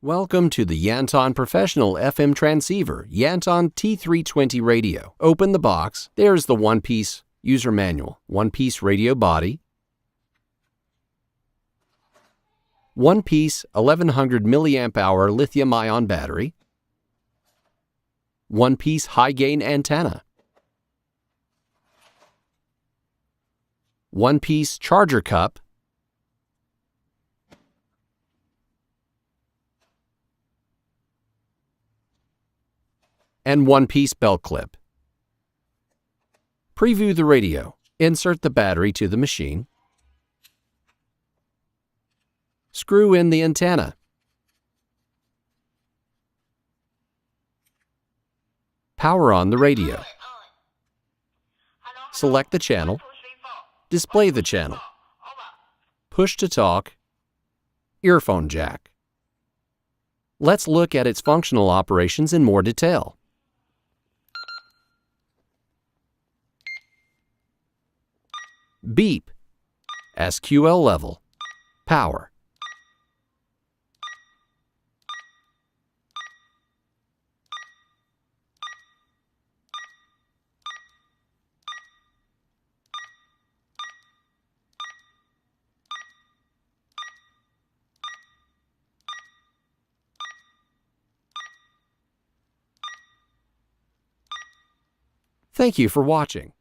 Welcome to the YANTON Professional FM Transceiver, YANTON T-320 radio. Open the box. There's the one-piece user manual, one-piece radio body, one-piece 1100 milliamp hour lithium-ion battery, one-piece high-gain antenna, one-piece charger cup, and one-piece belt clip. Preview the radio. Insert the battery to the machine. Screw in the antenna. Power on the radio. Select the channel. Display the channel. Push to talk. Earphone jack. Let's look at its functional operations in more detail. Beep, SQL level, power. Thank you for watching.